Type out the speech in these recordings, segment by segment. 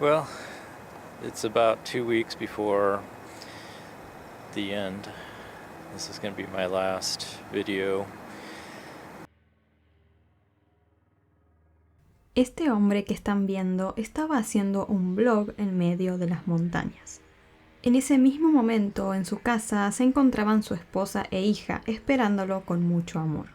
Well, it's about 2 weeks before the end. This is going to be my last video. Este hombre que están viendo estaba haciendo un vlog en medio de las montañas. En ese mismo momento, en su casa, se encontraban su esposa e hija esperándolo con mucho amor.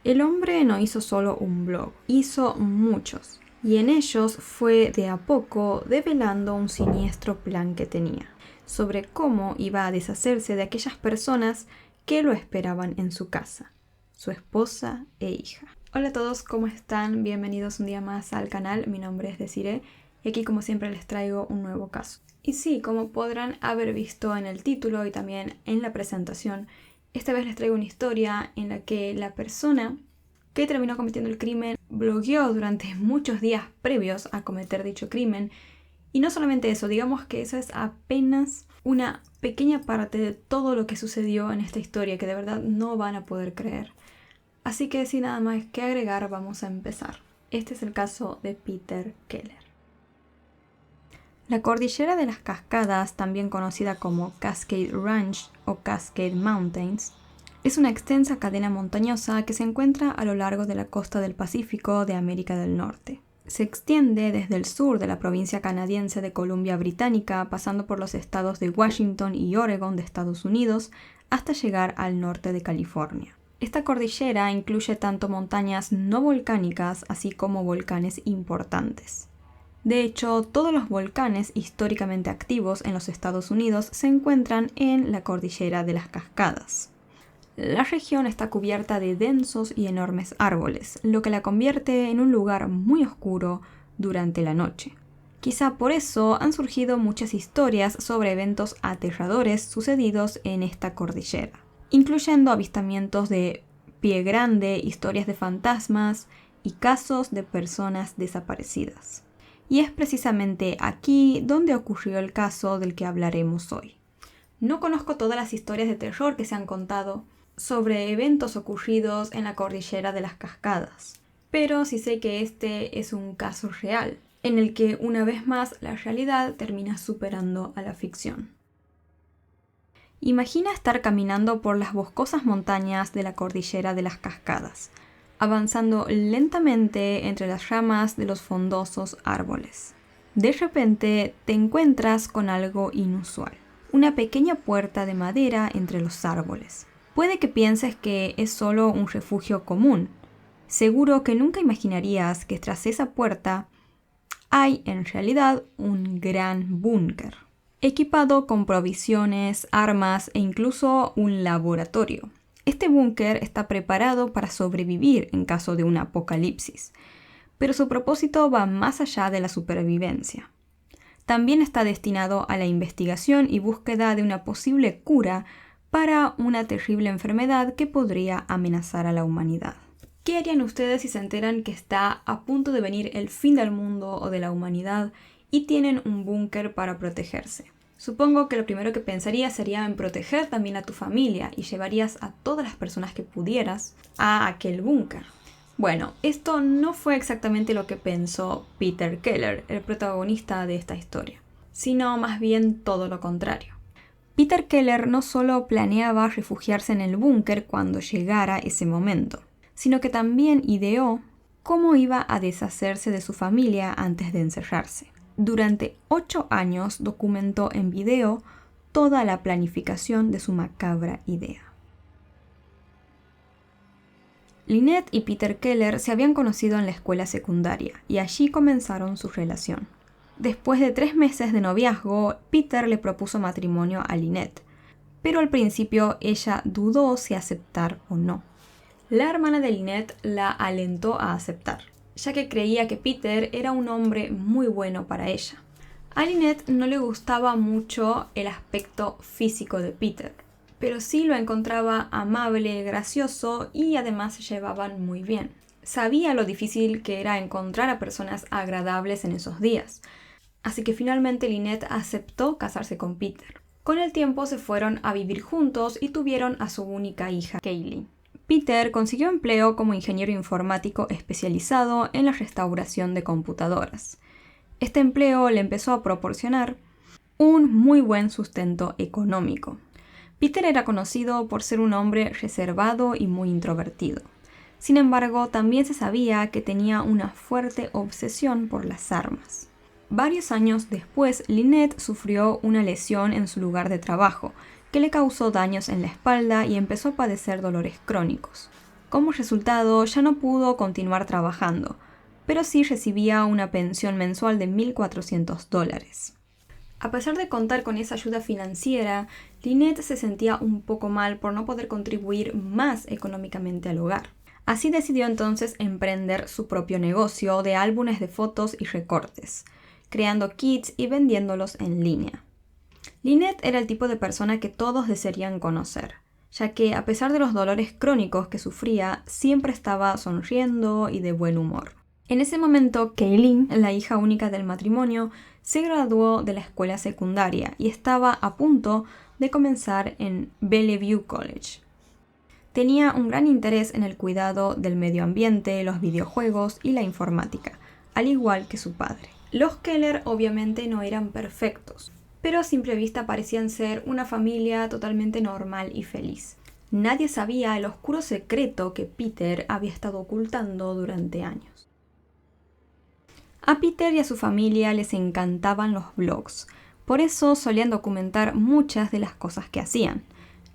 El hombre no hizo solo un vlog, hizo muchos, y en ellos fue de a poco develando un siniestro plan que tenía, sobre cómo iba a deshacerse de aquellas personas que lo esperaban en su casa, su esposa e hija. Hola a todos, ¿cómo están? Bienvenidos un día más al canal, mi nombre es Desiree y aquí como siempre les traigo un nuevo caso. Y sí, como podrán haber visto en el título y también en la presentación, esta vez les traigo una historia en la que la persona que terminó cometiendo el crimen blogueó durante muchos días previos a cometer dicho crimen. Y no solamente eso, digamos que esa es apenas una pequeña parte de todo lo que sucedió en esta historia que de verdad no van a poder creer. Así que sin nada más que agregar, vamos a empezar. Este es el caso de Peter Keller. La cordillera de las Cascadas, también conocida como Cascade Range o Cascade Mountains, es una extensa cadena montañosa que se encuentra a lo largo de la costa del Pacífico de América del Norte. Se extiende desde el sur de la provincia canadiense de Columbia Británica, pasando por los estados de Washington y Oregon de Estados Unidos, hasta llegar al norte de California. Esta cordillera incluye tanto montañas no volcánicas así como volcanes importantes. De hecho, todos los volcanes históricamente activos en los Estados Unidos se encuentran en la cordillera de las Cascadas. La región está cubierta de densos y enormes árboles, lo que la convierte en un lugar muy oscuro durante la noche. Quizá por eso han surgido muchas historias sobre eventos aterradores sucedidos en esta cordillera, incluyendo avistamientos de pie grande, historias de fantasmas y casos de personas desaparecidas. Y es precisamente aquí donde ocurrió el caso del que hablaremos hoy. No conozco todas las historias de terror que se han contado sobre eventos ocurridos en la cordillera de las Cascadas, pero sí sé que este es un caso real, en el que una vez más la realidad termina superando a la ficción. Imagina estar caminando por las boscosas montañas de la cordillera de las Cascadas, avanzando lentamente entre las ramas de los frondosos árboles. De repente te encuentras con algo inusual, una pequeña puerta de madera entre los árboles. Puede que pienses que es solo un refugio común. Seguro que nunca imaginarías que tras esa puerta hay en realidad un gran búnker, equipado con provisiones, armas e incluso un laboratorio. Este búnker está preparado para sobrevivir en caso de un apocalipsis, pero su propósito va más allá de la supervivencia. También está destinado a la investigación y búsqueda de una posible cura para una terrible enfermedad que podría amenazar a la humanidad. ¿Qué harían ustedes si se enteran que está a punto de venir el fin del mundo o de la humanidad y tienen un búnker para protegerse? Supongo que lo primero que pensarías sería en proteger también a tu familia y llevarías a todas las personas que pudieras a aquel búnker. Bueno, esto no fue exactamente lo que pensó Peter Keller, el protagonista de esta historia, sino más bien todo lo contrario. Peter Keller no solo planeaba refugiarse en el búnker cuando llegara ese momento, sino que también ideó cómo iba a deshacerse de su familia antes de encerrarse. Durante 8 años documentó en video toda la planificación de su macabra idea. Lynette y Peter Keller se habían conocido en la escuela secundaria y allí comenzaron su relación. Después de 3 meses de noviazgo, Peter le propuso matrimonio a Lynette, pero al principio ella dudó si aceptar o no. La hermana de Lynette la alentó a aceptar, ya que creía que Peter era un hombre muy bueno para ella. A Lynette no le gustaba mucho el aspecto físico de Peter, pero sí lo encontraba amable, gracioso y además se llevaban muy bien. Sabía lo difícil que era encontrar a personas agradables en esos días, así que finalmente Lynette aceptó casarse con Peter. Con el tiempo se fueron a vivir juntos y tuvieron a su única hija, Kaylee. Peter consiguió empleo como ingeniero informático especializado en la restauración de computadoras. Este empleo le empezó a proporcionar un muy buen sustento económico. Peter era conocido por ser un hombre reservado y muy introvertido. Sin embargo, también se sabía que tenía una fuerte obsesión por las armas. Varios años después, Lynette sufrió una lesión en su lugar de trabajo, que le causó daños en la espalda y empezó a padecer dolores crónicos. Como resultado, ya no pudo continuar trabajando, pero sí recibía una pensión mensual de $1.400. A pesar de contar con esa ayuda financiera, Lynette se sentía un poco mal por no poder contribuir más económicamente al hogar. Así decidió entonces emprender su propio negocio de álbumes de fotos y recortes, creando kits y vendiéndolos en línea. Lynette era el tipo de persona que todos desearían conocer, ya que a pesar de los dolores crónicos que sufría, siempre estaba sonriendo y de buen humor. En ese momento, Kaylin, la hija única del matrimonio, se graduó de la escuela secundaria y estaba a punto de comenzar en Bellevue College. Tenía un gran interés en el cuidado del medio ambiente, los videojuegos y la informática, al igual que su padre. Los Keller obviamente no eran perfectos, pero a simple vista parecían ser una familia totalmente normal y feliz. Nadie sabía el oscuro secreto que Peter había estado ocultando durante años. A Peter y a su familia les encantaban los blogs, por eso solían documentar muchas de las cosas que hacían.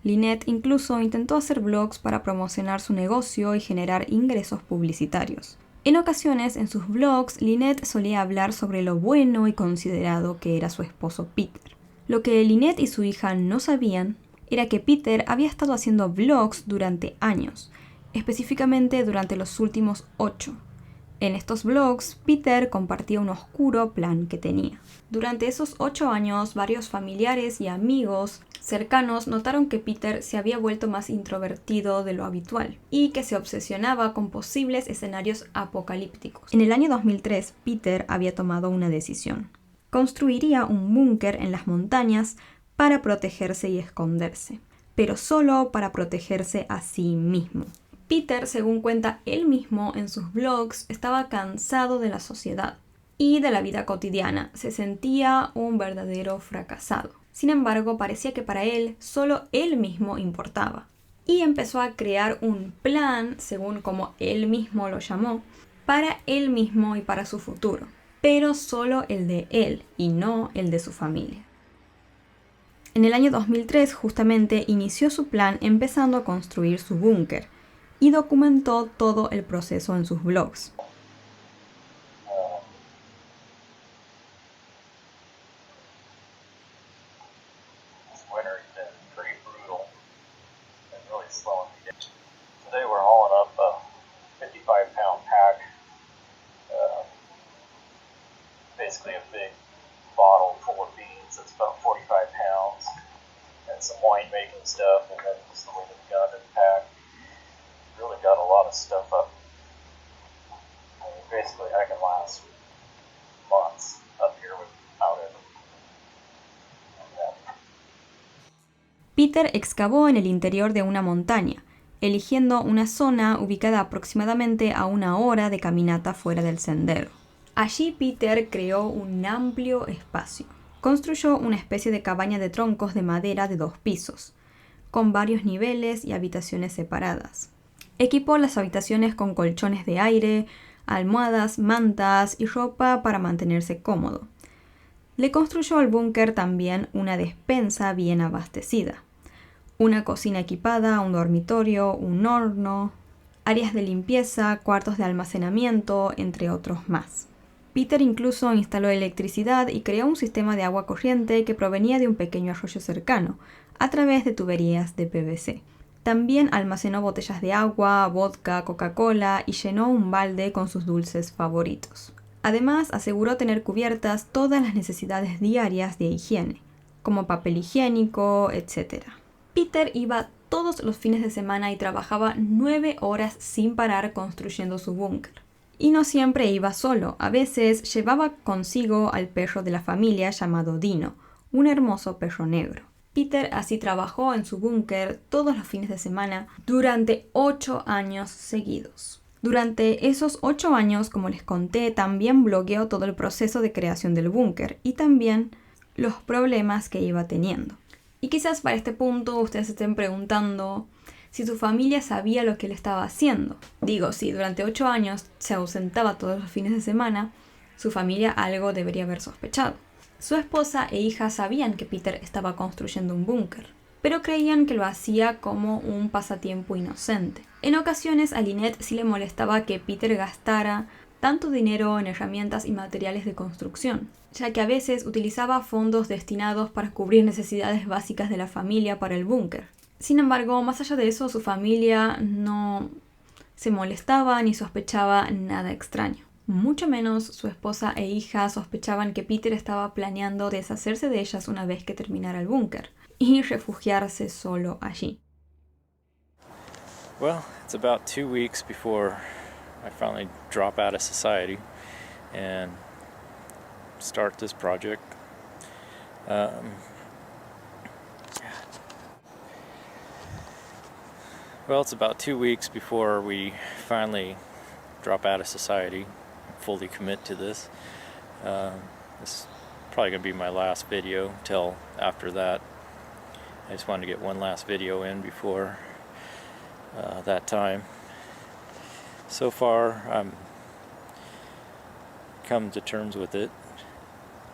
Lynette incluso intentó hacer blogs para promocionar su negocio y generar ingresos publicitarios. En ocasiones, en sus blogs, Lynette solía hablar sobre lo bueno y considerado que era su esposo Peter. Lo que Lynette y su hija no sabían era que Peter había estado haciendo blogs durante años, específicamente durante los últimos 8. En estos blogs, Peter compartía un oscuro plan que tenía. Durante esos 8 años, varios familiares y amigos cercanos notaron que Peter se había vuelto más introvertido de lo habitual y que se obsesionaba con posibles escenarios apocalípticos. En el año 2003, Peter había tomado una decisión. Construiría un búnker en las montañas para protegerse y esconderse, pero solo para protegerse a sí mismo. Peter, según cuenta él mismo en sus blogs, estaba cansado de la sociedad y de la vida cotidiana. Se sentía un verdadero fracasado. Sin embargo, parecía que para él solo él mismo importaba. Y empezó a crear un plan, según como él mismo lo llamó, para él mismo y para su futuro. Pero solo el de él y no el de su familia. En el año 2003, justamente, inició su plan empezando a construir su búnker y documentó todo el proceso en sus blogs. Today we're hauling up a 55-pound pack, basically a big bottle full of beans that's about 45 pounds, and some winemaking stuff, and then just a little gun and pack. Really got a lot of stuff up. I mean, basically I can last months up here without it. Peter excavó en el interior de una montaña, eligiendo una zona ubicada aproximadamente a 1 hora de caminata fuera del sendero. Allí Peter creó un amplio espacio. Construyó una especie de cabaña de troncos de madera de 2 pisos, con varios niveles y habitaciones separadas. Equipó las habitaciones con colchones de aire, almohadas, mantas y ropa para mantenerse cómodo. Le construyó al búnker también una despensa bien abastecida, una cocina equipada, un dormitorio, un horno, áreas de limpieza, cuartos de almacenamiento, entre otros más. Peter incluso instaló electricidad y creó un sistema de agua corriente que provenía de un pequeño arroyo cercano, a través de tuberías de PVC. También almacenó botellas de agua, vodka, Coca-Cola y llenó un balde con sus dulces favoritos. Además, aseguró tener cubiertas todas las necesidades diarias de higiene, como papel higiénico, etc. Peter iba todos los fines de semana y trabajaba 9 horas sin parar construyendo su búnker. Y no siempre iba solo, a veces llevaba consigo al perro de la familia llamado Dino, un hermoso perro negro. Peter así trabajó en su búnker todos los fines de semana durante 8 años seguidos. Durante esos 8 años, como les conté, también bloqueó todo el proceso de creación del búnker y también los problemas que iba teniendo. Y quizás para este punto ustedes se estén preguntando si su familia sabía lo que él estaba haciendo. Digo, si durante 8 años se ausentaba todos los fines de semana, su familia algo debería haber sospechado. Su esposa e hija sabían que Peter estaba construyendo un búnker, pero creían que lo hacía como un pasatiempo inocente. En ocasiones a Lynette sí le molestaba que Peter gastara tanto dinero en herramientas y materiales de construcción, ya que a veces utilizaba fondos destinados para cubrir necesidades básicas de la familia para el búnker. Sin embargo, más allá de eso, su familia no se molestaba ni sospechaba nada extraño. Mucho menos su esposa e hija sospechaban que Peter estaba planeando deshacerse de ellas una vez que terminara el búnker y refugiarse solo allí. Well, it's about 2 weeks before I finally drop out of society and start this project. Well, it's about 2 weeks before we finally drop out of society, fully commit to this. This is probably going to be my last video until after that. I just wanted to get one last video in before that time. So far, I'm come to terms with it.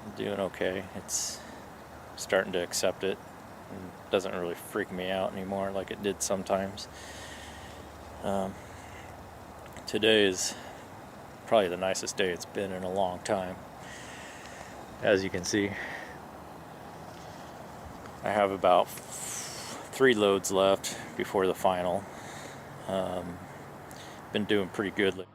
I'm doing okay. It's starting to accept it. It doesn't really freak me out anymore like it did sometimes. Today is probably the nicest day it's been in a long time. As you can see, I have about 3 loads left before the final. Been doing pretty good.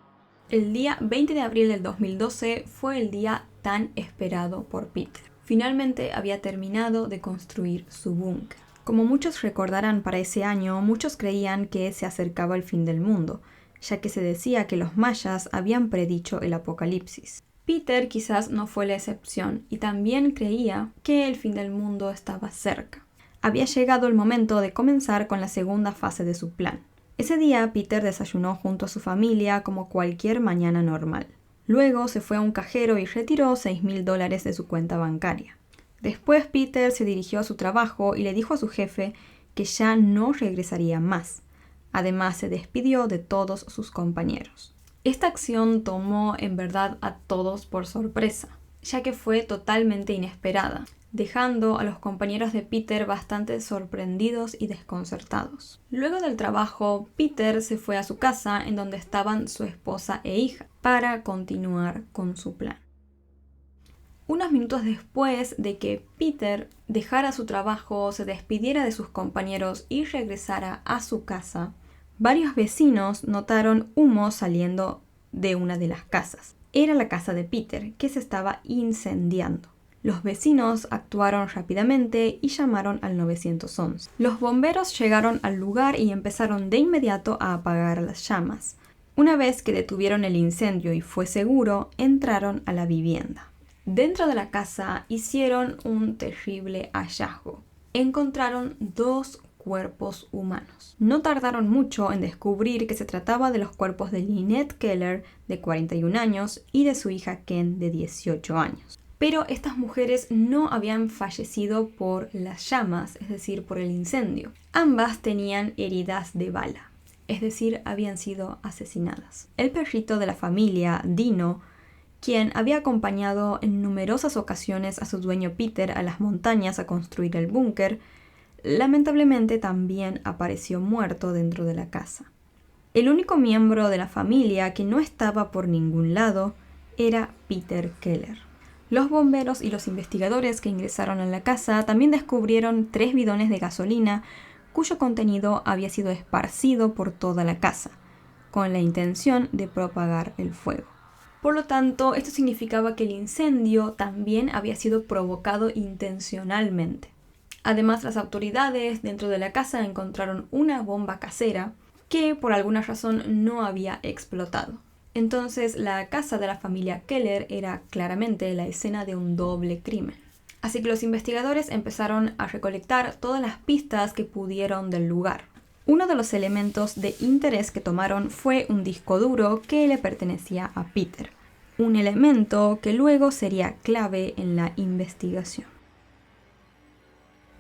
El día 20 de abril del 2012 fue el día tan esperado por Peter. Finalmente había terminado de construir su búnker. Como muchos recordarán, para ese año muchos creían que se acercaba el fin del mundo, ya que se decía que los mayas habían predicho el apocalipsis. Peter quizás no fue la excepción y también creía que el fin del mundo estaba cerca. Había llegado el momento de comenzar con la segunda fase de su plan. Ese día Peter desayunó junto a su familia como cualquier mañana normal. Luego se fue a un cajero y retiró $6,000 de su cuenta bancaria. Después Peter se dirigió a su trabajo y le dijo a su jefe que ya no regresaría más. Además se despidió de todos sus compañeros. Esta acción tomó en verdad a todos por sorpresa, ya que fue totalmente inesperada, dejando a los compañeros de Peter bastante sorprendidos y desconcertados. Luego del trabajo, Peter se fue a su casa en donde estaban su esposa e hija para continuar con su plan. Unos minutos después de que Peter dejara su trabajo, se despidiera de sus compañeros y regresara a su casa, varios vecinos notaron humo saliendo de una de las casas. Era la casa de Peter, que se estaba incendiando. Los vecinos actuaron rápidamente y llamaron al 911. Los bomberos llegaron al lugar y empezaron de inmediato a apagar las llamas. Una vez que detuvieron el incendio y fue seguro, entraron a la vivienda. Dentro de la casa hicieron un terrible hallazgo. Encontraron 2 cuerpos humanos. No tardaron mucho en descubrir que se trataba de los cuerpos de Lynette Keller, de 41 años, y de su hija Ken, de 18 años. Pero estas mujeres no habían fallecido por las llamas, es decir, por el incendio. Ambas tenían heridas de bala, es decir, habían sido asesinadas. El perrito de la familia, Dino, quien había acompañado en numerosas ocasiones a su dueño Peter a las montañas a construir el búnker, lamentablemente también apareció muerto dentro de la casa. El único miembro de la familia que no estaba por ningún lado era Peter Keller. Los bomberos y los investigadores que ingresaron a la casa también descubrieron 3 bidones de gasolina cuyo contenido había sido esparcido por toda la casa, con la intención de propagar el fuego. Por lo tanto, esto significaba que el incendio también había sido provocado intencionalmente. Además, las autoridades dentro de la casa encontraron una bomba casera que por alguna razón no había explotado. Entonces, la casa de la familia Keller era claramente la escena de un doble crimen. Así que los investigadores empezaron a recolectar todas las pistas que pudieron del lugar. Uno de los elementos de interés que tomaron fue un disco duro que le pertenecía a Peter, un elemento que luego sería clave en la investigación.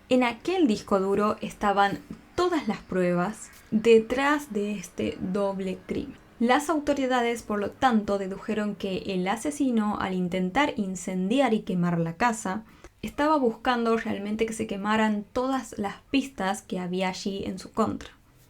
En aquel disco duro estaban todas las pruebas detrás de este doble crimen. Las autoridades, por lo tanto, dedujeron que el asesino, al intentar incendiar y quemar la casa, estaba buscando realmente que se quemaran todas las pistas que había allí en su contra.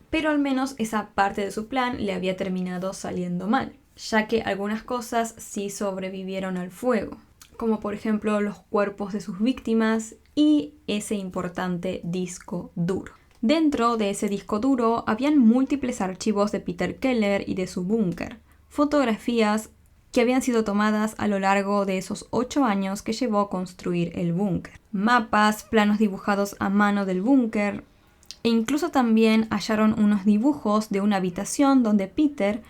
Pero al menos esa parte de su plan le había terminado saliendo mal, ya que algunas cosas sí sobrevivieron al fuego, como por ejemplo los cuerpos de sus víctimas y ese importante disco duro. Dentro de ese disco duro habían múltiples archivos de Peter Keller y de su búnker, fotografías que habían sido tomadas a lo largo de esos 8 años que llevó a construir el búnker, mapas, planos dibujados a mano del búnker, e incluso también hallaron unos dibujos de una habitación donde Peter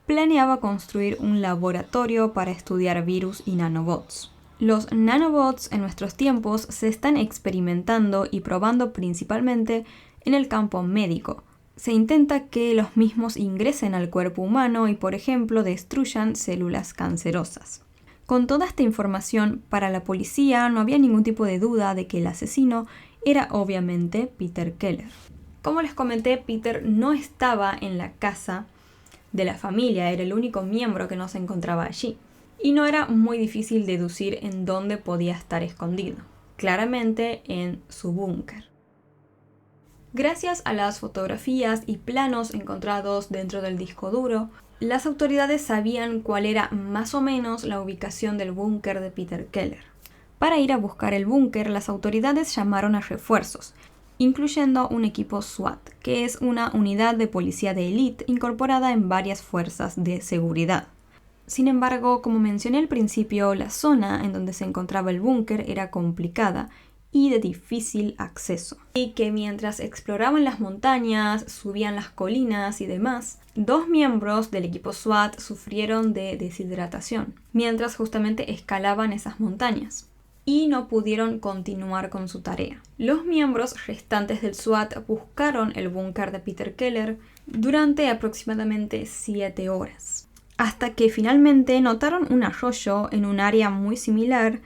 planeaba construir un laboratorio para estudiar virus y nanobots. Los nanobots en nuestros tiempos se están experimentando y probando principalmente en el campo médico. Se intenta que los mismos ingresen al cuerpo humano y, por ejemplo, destruyan células cancerosas. Con toda esta información, para la policía no había ningún tipo de duda de que el asesino era obviamente Peter Keller. Como les comenté, Peter no estaba en la casa de la familia, era el único miembro que no se encontraba allí. Y no era muy difícil deducir en dónde podía estar escondido. Claramente en su búnker. Gracias a las fotografías y planos encontrados dentro del disco duro, las autoridades sabían cuál era más o menos la ubicación del búnker de Peter Keller. Para ir a buscar el búnker, las autoridades llamaron a refuerzos, incluyendo un equipo SWAT, que es una unidad de policía de élite incorporada en varias fuerzas de seguridad. Sin embargo, como mencioné al principio, la zona en donde se encontraba el búnker era complicada y de difícil acceso. Y que mientras exploraban las montañas, subían las colinas y demás, 2 miembros del equipo SWAT sufrieron de deshidratación, mientras justamente escalaban esas montañas, y no pudieron continuar con su tarea. Los miembros restantes del SWAT buscaron el búnker de Peter Keller durante aproximadamente 7 horas, hasta que finalmente notaron un arroyo en un área muy similar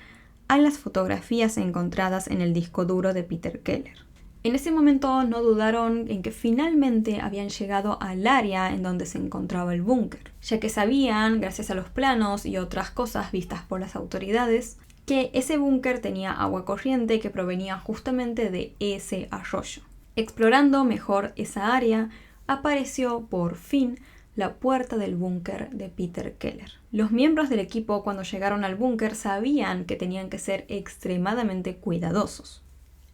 a las fotografías encontradas en el disco duro de Peter Keller. En ese momento no dudaron en que finalmente habían llegado al área en donde se encontraba el búnker, ya que sabían, gracias a los planos y otras cosas vistas por las autoridades, que ese búnker tenía agua corriente que provenía justamente de ese arroyo. Explorando mejor esa área, apareció por fin la puerta del búnker de Peter Keller. Los miembros del equipo, cuando llegaron al búnker, sabían que tenían que ser extremadamente cuidadosos,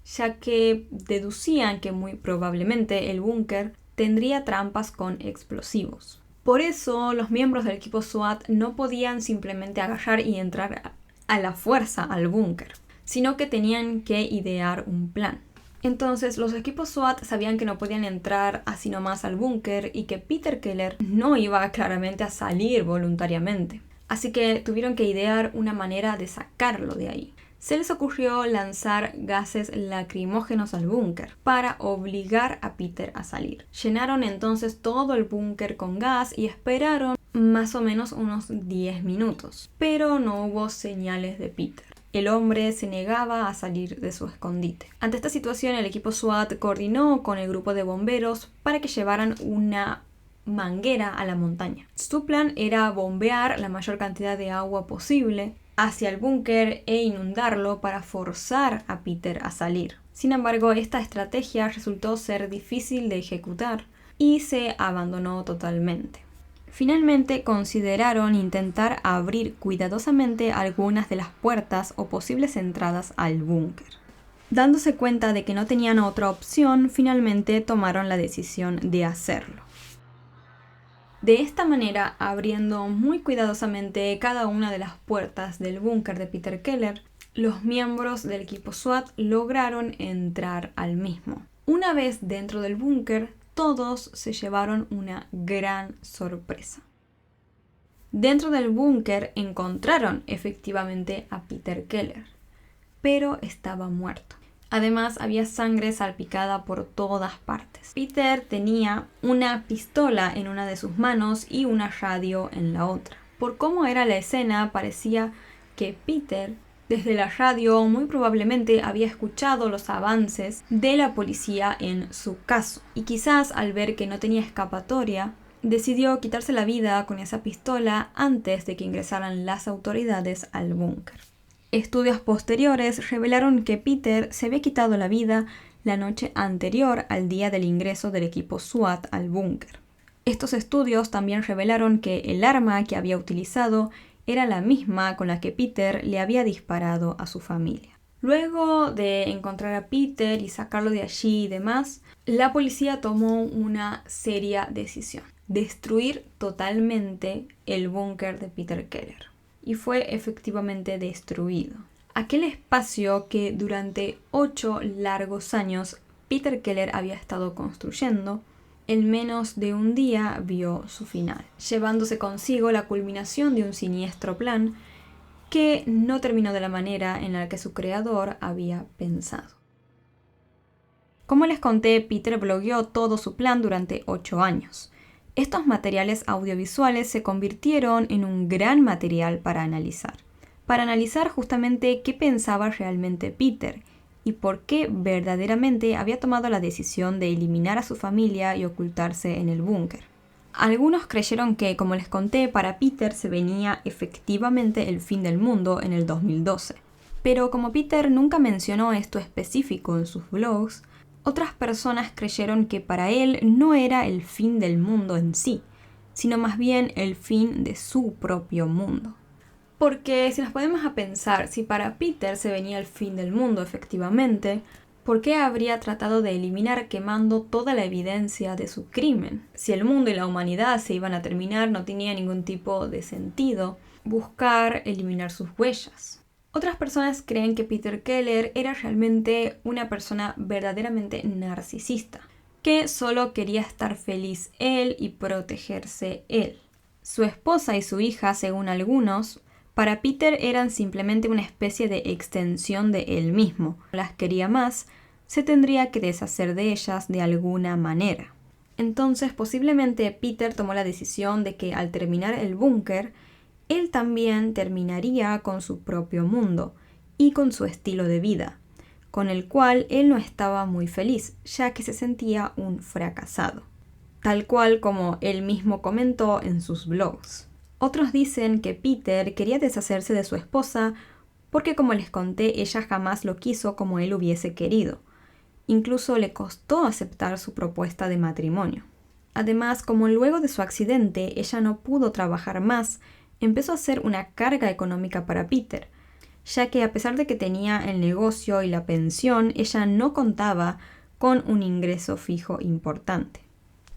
ya que deducían que muy probablemente el búnker tendría trampas con explosivos. Por eso, los miembros del equipo SWAT no podían simplemente agarrar y entrar a la fuerza al búnker, sino que tenían que idear un plan. Entonces, los equipos SWAT sabían que no podían entrar así nomás al búnker y que Peter Keller no iba claramente a salir voluntariamente. Así que tuvieron que idear una manera de sacarlo de ahí. Se les ocurrió lanzar gases lacrimógenos al búnker para obligar a Peter a salir. Llenaron entonces todo el búnker con gas y esperaron más o menos unos 10 minutos, pero no hubo señales de Peter. El hombre se negaba a salir de su escondite. Ante esta situación, el equipo SWAT coordinó con el grupo de bomberos para que llevaran una manguera a la montaña. Su plan era bombear la mayor cantidad de agua posible hacia el búnker e inundarlo para forzar a Peter a salir. Sin embargo, esta estrategia resultó ser difícil de ejecutar y se abandonó totalmente. Finalmente consideraron intentar abrir cuidadosamente algunas de las puertas o posibles entradas al búnker. Dándose cuenta de que no tenían otra opción, finalmente tomaron la decisión de hacerlo. De esta manera, abriendo muy cuidadosamente cada una de las puertas del búnker de Peter Keller, los miembros del equipo SWAT lograron entrar al mismo. Una vez dentro del búnker, todos se llevaron una gran sorpresa. Dentro del búnker encontraron efectivamente a Peter Keller, pero estaba muerto. Además, había sangre salpicada por todas partes. Peter tenía una pistola en una de sus manos y una radio en la otra. Por cómo era la escena, parecía que Peter, desde la radio, muy probablemente había escuchado los avances de la policía en su caso. Y quizás al ver que no tenía escapatoria, decidió quitarse la vida con esa pistola antes de que ingresaran las autoridades al búnker. Estudios posteriores revelaron que Peter se había quitado la vida la noche anterior al día del ingreso del equipo SWAT al búnker. Estos estudios también revelaron que el arma que había utilizado era la misma con la que Peter le había disparado a su familia. Luego de encontrar a Peter y sacarlo de allí y demás, la policía tomó una seria decisión: destruir totalmente el búnker de Peter Keller. Y fue efectivamente destruido. Aquel espacio que durante 8 largos años Peter Keller había estado construyendo, en menos de un día vio su final, llevándose consigo la culminación de un siniestro plan que no terminó de la manera en la que su creador había pensado. Como les conté, Peter blogueó todo su plan durante 8 años. Estos materiales audiovisuales se convirtieron en un gran material para analizar justamente qué pensaba realmente Peter y por qué verdaderamente había tomado la decisión de eliminar a su familia y ocultarse en el búnker. Algunos creyeron que, como les conté, para Peter se venía efectivamente el fin del mundo en el 2012. Pero como Peter nunca mencionó esto específico en sus blogs, otras personas creyeron que para él no era el fin del mundo en sí, sino más bien el fin de su propio mundo. Porque si nos ponemos a pensar, si para Peter se venía el fin del mundo efectivamente, ¿por qué habría tratado de eliminar quemando toda la evidencia de su crimen? Si el mundo y la humanidad se iban a terminar, no tenía ningún tipo de sentido buscar eliminar sus huellas. Otras personas creen que Peter Keller era realmente una persona verdaderamente narcisista, que solo quería estar feliz él y protegerse él. Su esposa y su hija, según algunos, para Peter eran simplemente una especie de extensión de él mismo. Las quería más, se tendría que deshacer de ellas de alguna manera. Entonces, posiblemente Peter tomó la decisión de que al terminar el búnker, él también terminaría con su propio mundo y con su estilo de vida, con el cual él no estaba muy feliz, ya que se sentía un fracasado, tal cual como él mismo comentó en sus blogs. Otros dicen que Peter quería deshacerse de su esposa porque, como les conté, ella jamás lo quiso como él hubiese querido. Incluso le costó aceptar su propuesta de matrimonio. Además, como luego de su accidente ella no pudo trabajar más, empezó a ser una carga económica para Peter, ya que a pesar de que tenía el negocio y la pensión, ella no contaba con un ingreso fijo importante.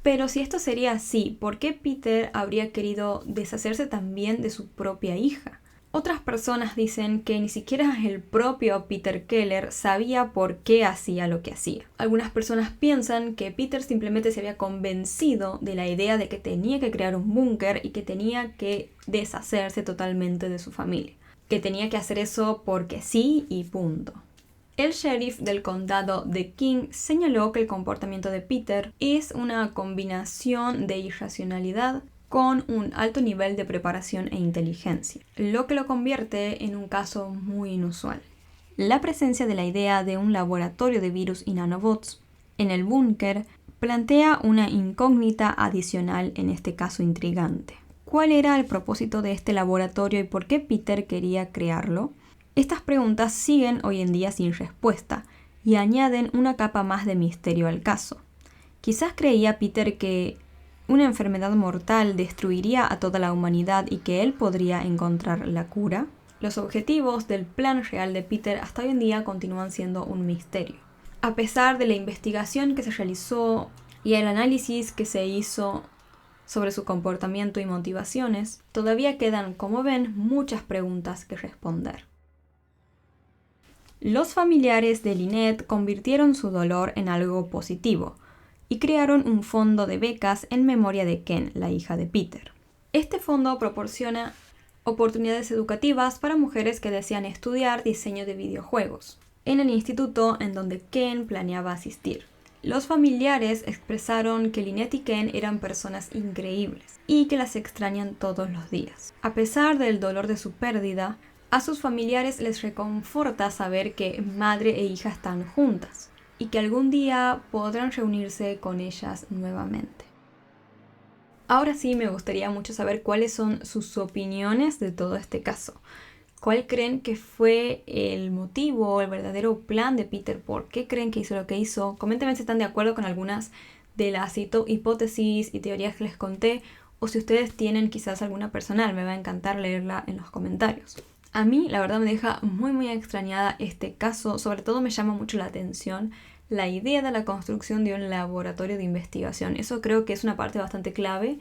Pero si esto sería así, ¿por qué Peter habría querido deshacerse también de su propia hija? Otras personas dicen que ni siquiera el propio Peter Keller sabía por qué hacía lo que hacía. Algunas personas piensan que Peter simplemente se había convencido de la idea de que tenía que crear un búnker y que tenía que deshacerse totalmente de su familia. Que tenía que hacer eso porque sí y punto. El sheriff del condado de King señaló que el comportamiento de Peter es una combinación de irracionalidad con un alto nivel de preparación e inteligencia, lo que lo convierte en un caso muy inusual. La presencia de la idea de un laboratorio de virus y nanobots en el búnker plantea una incógnita adicional en este caso intrigante. ¿Cuál era el propósito de este laboratorio y por qué Peter quería crearlo? Estas preguntas siguen hoy en día sin respuesta y añaden una capa más de misterio al caso. Quizás creía Peter que una enfermedad mortal destruiría a toda la humanidad y que él podría encontrar la cura. Los objetivos del plan real de Peter hasta hoy en día continúan siendo un misterio. A pesar de la investigación que se realizó y el análisis que se hizo sobre su comportamiento y motivaciones, todavía quedan, como ven, muchas preguntas que responder. Los familiares de Lynette convirtieron su dolor en algo positivo y crearon un fondo de becas en memoria de Ken, la hija de Peter. Este fondo proporciona oportunidades educativas para mujeres que desean estudiar diseño de videojuegos. en el instituto en donde Ken planeaba asistir. Los familiares expresaron que Lynette y Ken eran personas increíbles y que las extrañan todos los días. A pesar del dolor de su pérdida, a sus familiares les reconforta saber que madre e hija están juntas y que algún día podrán reunirse con ellas nuevamente. Ahora sí me gustaría mucho saber cuáles son sus opiniones de todo este caso. ¿Cuál creen que fue el motivo, el verdadero plan de Peter? ¿Por qué creen que hizo lo que hizo? Coméntenme si están de acuerdo con algunas de las hipótesis y teorías que les conté, o si ustedes tienen quizás alguna personal. Me va a encantar leerla en los comentarios. A mí, la verdad, me deja muy extrañada este caso. Sobre todo me llama mucho la atención la idea de la construcción de un laboratorio de investigación. Eso creo que es una parte bastante clave.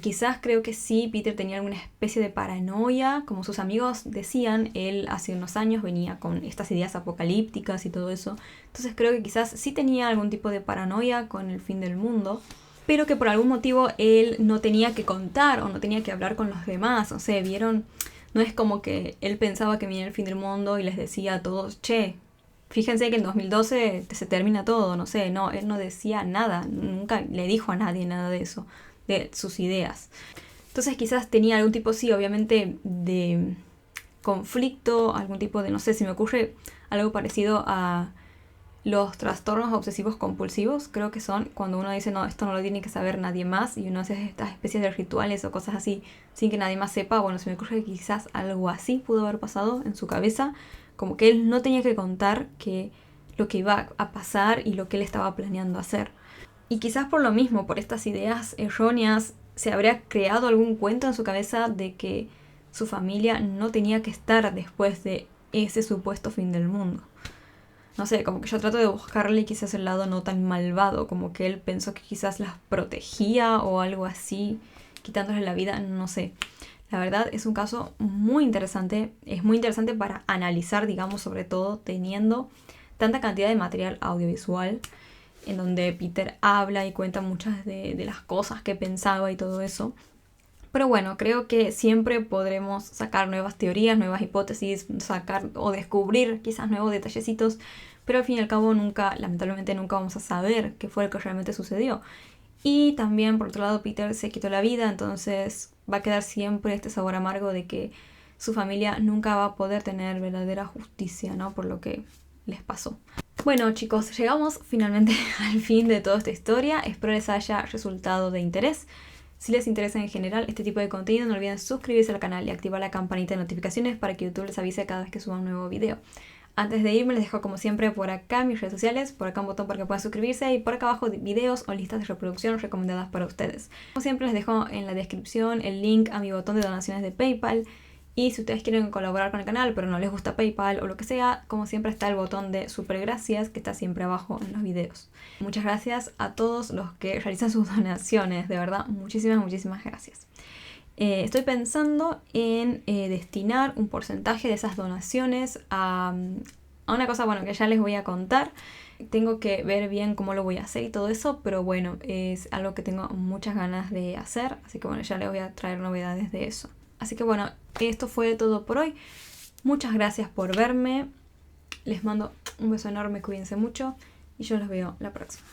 Quizás creo que sí, Peter tenía alguna especie de paranoia, como sus amigos decían. Él hace unos años venía con estas ideas apocalípticas y todo eso. Entonces creo que quizás sí tenía algún tipo de paranoia con el fin del mundo, pero que por algún motivo él no tenía que contar o no tenía que hablar con los demás. O sea, ¿vieron? No es como que él pensaba que venía el fin del mundo y les decía a todos, che, fíjense que en 2012 se termina todo, no sé. No, él no decía nada, nunca le dijo a nadie nada de eso, de sus ideas. Entonces quizás tenía algún tipo, sí, obviamente, de conflicto, algún tipo de, no sé, si me ocurre algo parecido a los trastornos obsesivos compulsivos. Creo que son cuando uno dice, no, esto no lo tiene que saber nadie más, y uno hace estas especies de rituales o cosas así sin que nadie más sepa. Bueno, se me ocurre que quizás algo así pudo haber pasado en su cabeza, como que él no tenía que contar lo que iba a pasar y lo que él estaba planeando hacer. Y quizás por lo mismo, por estas ideas erróneas, se habría creado algún cuento en su cabeza de que su familia no tenía que estar después de ese supuesto fin del mundo. No sé, como que yo trato de buscarle quizás el lado no tan malvado, como que él pensó que quizás las protegía o algo así, quitándole la vida, no sé. La verdad es un caso muy interesante, es muy interesante para analizar, digamos, sobre todo teniendo tanta cantidad de material audiovisual en donde Peter habla y cuenta muchas de las cosas que pensaba y todo eso. Pero bueno, creo que siempre podremos sacar nuevas teorías, nuevas hipótesis, sacar o descubrir quizás nuevos detallecitos, pero al fin y al cabo lamentablemente nunca vamos a saber qué fue lo que realmente sucedió. Y también, por otro lado, Peter se quitó la vida, entonces va a quedar siempre este sabor amargo de que su familia nunca va a poder tener verdadera justicia, ¿no? Por lo que les pasó. Bueno, chicos, llegamos finalmente al fin de toda esta historia. Espero les haya resultado de interés. Si les interesa en general este tipo de contenido, no olviden suscribirse al canal y activar la campanita de notificaciones para que YouTube les avise cada vez que suba un nuevo video. Antes de irme, les dejo como siempre por acá mis redes sociales, por acá un botón para que puedan suscribirse y por acá abajo videos o listas de reproducción recomendadas para ustedes. Como siempre, les dejo en la descripción el link a mi botón de donaciones de PayPal. Y si ustedes quieren colaborar con el canal pero no les gusta PayPal o lo que sea, como siempre está el botón de super gracias que está siempre abajo en los videos. Muchas gracias a todos los que realizan sus donaciones, de verdad, muchísimas gracias. Estoy pensando en destinar un porcentaje de esas donaciones a una cosa, bueno, que ya les voy a contar. Tengo que ver bien cómo lo voy a hacer y todo eso, pero bueno, es algo que tengo muchas ganas de hacer, así que bueno, ya les voy a traer novedades de eso. Así que bueno, esto fue todo por hoy. Muchas gracias por verme. Les mando un beso enorme, cuídense mucho y yo los veo la próxima.